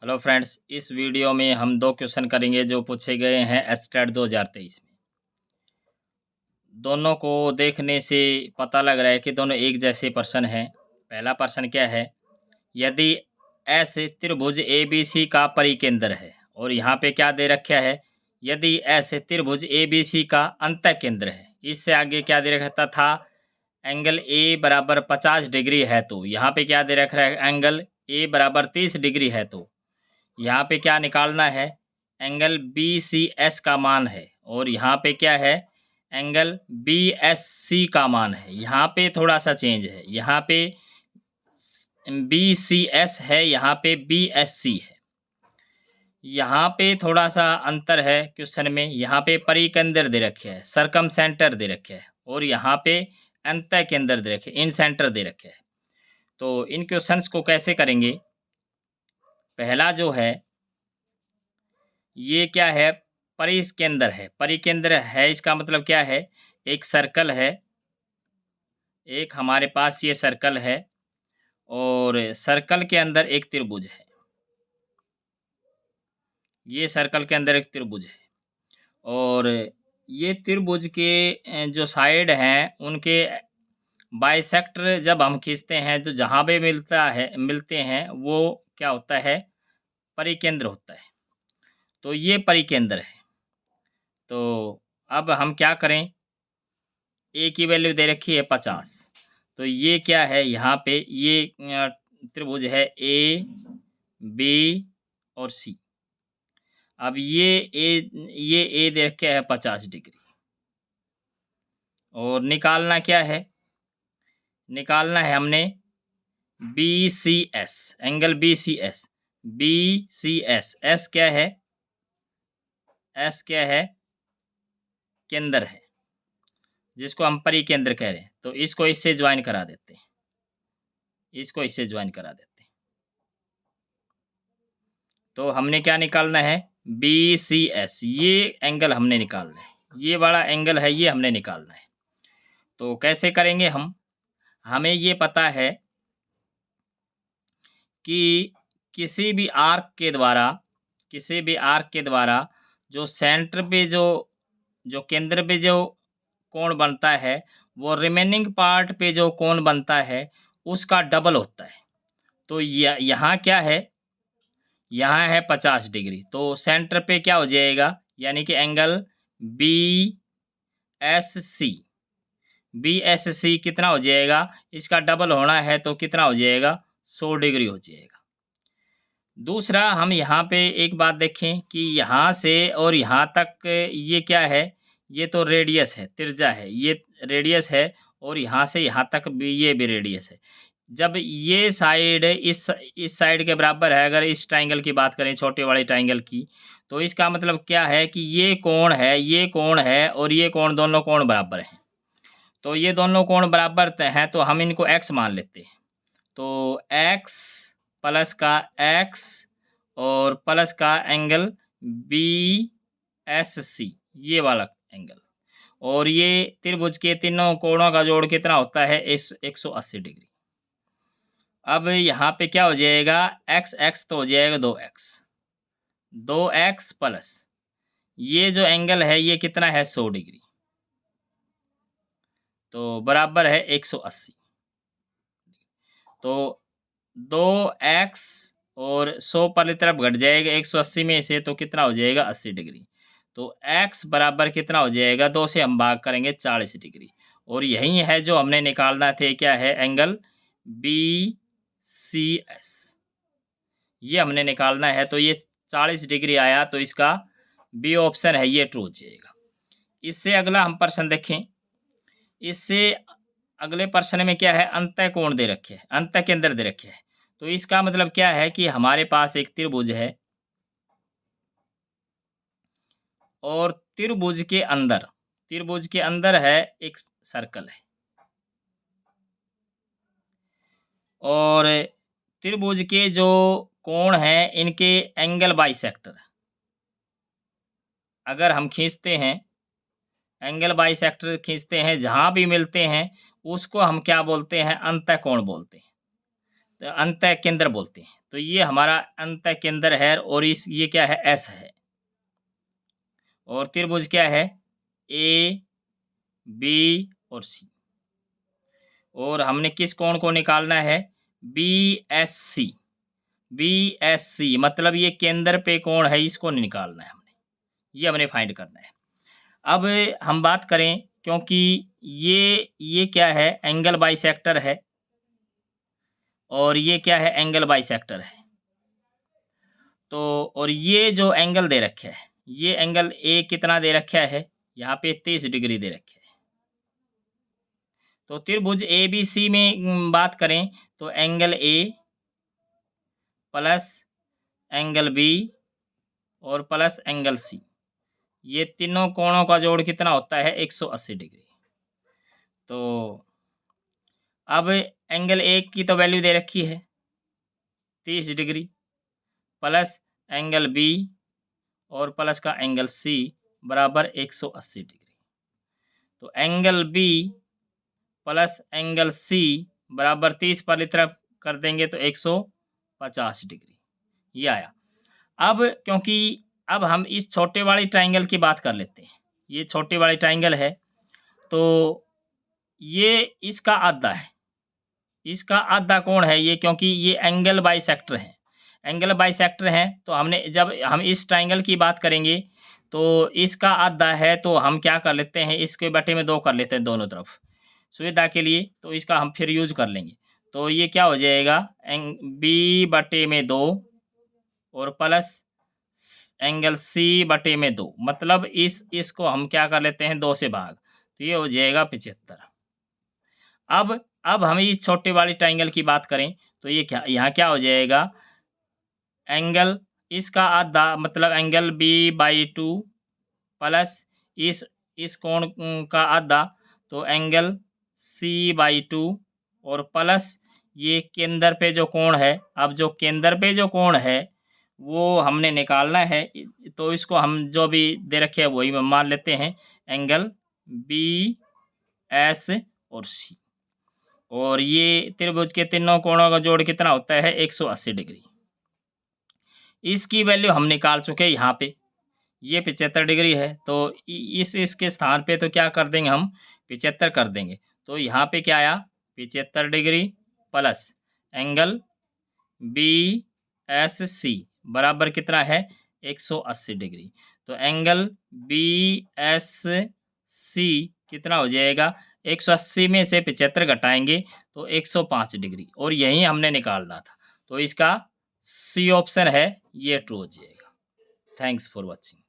Hello friends, इस video में हम दो क्वेश्चन करेंगे जो पूछे गए हैं एचटेट 2023 में। दोनों को देखने से पता लग रहा है कि दोनों एक जैसे प्रश्न हैं। पहला प्रश्न क्या है, यदि एस त्रिभुज ABC का परिकेंद्र है, और यहाँ पे क्या दे रखा है, यदि एस त्रिभुज ABC का अंतःकेंद्र है। इससे आगे क्या दे रखा था, एंगल A बराबर 50 डिग्री है, तो यहाँ पे क्या दे रखा है, एंगल A बराबर 30 डिग्री है। तो यहाँ पे क्या निकालना है, एंगल BCS का मान है, और यहाँ पे क्या है, एंगल BSC का मान है। यहाँ पे थोड़ा सा चेंज है, यहाँ पे BCS है, यहाँ पे BSC है। यहाँ पे थोड़ा सा अंतर है क्वेश्चन में। यहाँ पे परिकेंद्र दे रखे है, सरकम सेंटर दे रखे है, और यहाँ पे अंतः केंद्र दे रखे, इन सेंटर दे रखे है। तो इन क्वेश्चंस को कैसे करेंगे, पहला जो है ये क्या है, परिकेंद्र है। परिकेंद्र है इसका मतलब क्या है, एक सर्कल है, एक हमारे पास ये सर्कल है, और सर्कल के अंदर एक त्रिभुज है। ये सर्कल के अंदर एक त्रिभुज है, और ये त्रिभुज के जो साइड हैं उनके बाइसेक्टर जब हम खींचते हैं तो जहाँ भी मिलते हैं वो क्या होता है, परिकेंद्र होता है। तो ये परिकेंद्र है। तो अब हम क्या करें, ए की वैल्यू दे रखी है 50। तो ये क्या है, यहाँ पे ये त्रिभुज है AB और C। अब ये ए दे रखा है 50 डिग्री, और निकालना क्या है, निकालना है हमने BCS, एंगल BCS। S क्या है, S क्या है, केंद्र है, जिसको हम परिकेंद्र कह रहे हैं। तो इसको इससे ज्वाइन करा देते हैं, इसको इससे ज्वाइन करा देते हैं। तो हमने क्या निकालना है, BCS, ये एंगल हमने निकालना है, ये बड़ा एंगल है, ये हमने निकालना है। तो कैसे करेंगे हम, हमें ये पता है कि किसी भी आर्क के द्वारा जो सेंटर पे जो केंद्र पे जो कोण बनता है, वो रिमेनिंग पार्ट पे जो कोण बनता है उसका डबल होता है। तो यहाँ क्या है, यहाँ है 50 डिग्री। तो सेंटर पे क्या हो जाएगा, यानी कि एंगल BSC कितना हो जाएगा, इसका डबल होना है तो कितना हो जाएगा, 100 डिग्री हो जाएगा। दूसरा, हम यहाँ पे एक बात देखें कि यहाँ से और यहाँ तक ये क्या है, ये तो रेडियस है, त्रिज्या है, ये रेडियस है, और यहाँ से यहाँ तक भी ये भी रेडियस है। जब ये साइड इस साइड के बराबर है, अगर इस ट्राइंगल की बात करें, छोटे वाले ट्राइंगल की, तो इसका मतलब क्या है कि ये कोण है, ये कोण है, और ये कोण, दोनों कोण बराबर हैं। तो ये दोनों कोण बराबर हैं, तो हम इनको x मान लेते हैं। तो x प्लस का x और प्लस का एंगल BSC, ये वाला एंगल, और ये त्रिभुज के तीनों कोणों का जोड़ कितना होता है, 180 डिग्री। अब यहाँ पे क्या हो जाएगा, x तो हो जाएगा 2x प्लस ये जो एंगल है ये कितना है, 100 डिग्री, तो बराबर है 180। तो 2x और 100 पर तरफ घट जाएगा 180 में से, तो कितना हो जाएगा, 80 डिग्री। तो x बराबर कितना हो जाएगा, 2 से हम भाग करेंगे 40 डिग्री, और यही है जो हमने निकालना थे, क्या है, एंगल BCS, ये हमने निकालना है। तो ये 40 डिग्री आया, तो इसका बी ऑप्शन है ये ट्रू हो जाएगा। इससे अगला हम प्रश्न देखें। इससे अगले प्रश्न में क्या है, अंतः कोण दे रखे हैं, अंतः केंद्र दे रखे हैं। तो इसका मतलब क्या है कि हमारे पास एक त्रिभुज है, और त्रिभुज के अंदर है एक सर्कल है, और त्रिभुज के जो कोण हैं इनके एंगल बाइसेक्टर अगर हम खींचते हैं, एंगल बाइसेक्टर खींचते हैं, जहां भी मिलते हैं उसको हम क्या बोलते हैं, अंतः कोण बोलते हैं। अंतः केंद्र बोलते हैं। तो ये हमारा अंतः केंद्र है और ये क्या है, एस है। और त्रिभुज क्या है, ए, बी और सी। और हमने किस कोण को निकालना है, B S C. B S C मतलब ये केंद्र पे कोण है, इसको निकालना है हमने, ये हमने फाइंड करना है। अब हम बात करें, क्योंकि ये क्या है, एंगल बाइसेक्टर है, और ये क्या है, एंगल बाइसेक्टर है। तो और ये जो एंगल दे रखे है, ये एंगल ए कितना दे रखा है, यहाँ पे 30 डिग्री दे रखे है। तो त्रिभुज ए बी सी में बात करें तो angle A plus angle B और प्लस एंगल सी, ये तीनों कोणों का जोड़ कितना होता है, 180 डिग्री। तो अब एंगल ए की तो वैल्यू दे रखी है 30 डिग्री, प्लस एंगल बी और प्लस का एंगल सी बराबर 180 डिग्री। तो angle B plus angle C बराबर 30 पर इतना कर देंगे तो 150 डिग्री, ये आया। अब क्योंकि अब हम इस छोटे वाली ट्राइंगल की बात कर लेते हैं, ये छोटे वाली ट्राइंगल है, तो ये इसका आधा है, इसका आधा कोण है ये, क्योंकि ये एंगल बाइसेक्टर है। एंगल बाइसेक्टर है तो हमने, जब हम इस ट्राइंगल की बात करेंगे तो इसका आधा है, तो हम क्या कर लेते हैं, इसके बटे में 2 कर लेते हैं दोनों तरफ सुविधा के लिए, तो इसका हम फिर यूज कर लेंगे। तो ये क्या हो जाएगा, बी बटे में 2 और प्लस एंगल सी बटे में 2, मतलब इसको हम क्या कर लेते हैं, 2 से भाग, तो ये हो जाएगा 75। अब हम इस छोटे वाली ट्राइंगल की बात करें तो ये क्या, यहाँ क्या हो जाएगा, एंगल इसका आधा मतलब एंगल बी बाई 2 प्लस इस कोण का आधा तो एंगल सी बाई 2 और प्लस ये केंद्र पे जो कोण है, अब जो केंद्र पे जो कोण है वो हमने निकालना है, तो इसको हम जो भी दे रखे हैं वही मान लेते हैं, एंगल बी एस और सी। और ये त्रिभुज के तीनों कोणों का जोड़ कितना होता है, 180 डिग्री। इसकी वैल्यू हम निकाल चुके हैं यहाँ पे, ये 75 डिग्री है, तो इसके स्थान पे तो क्या कर देंगे हम, 75 कर देंगे। तो यहाँ पे क्या आया, 75 degree plus angle B S C बराबर कितना है, 180 डिग्री। तो एंगल बी एस सी कितना हो जाएगा, 180 में से 75 घटाएंगे तो 105 डिग्री, और यही हमने निकालना था। तो इसका सी ऑप्शन है, ये ट्रू हो जाएगा। Thanks for watching.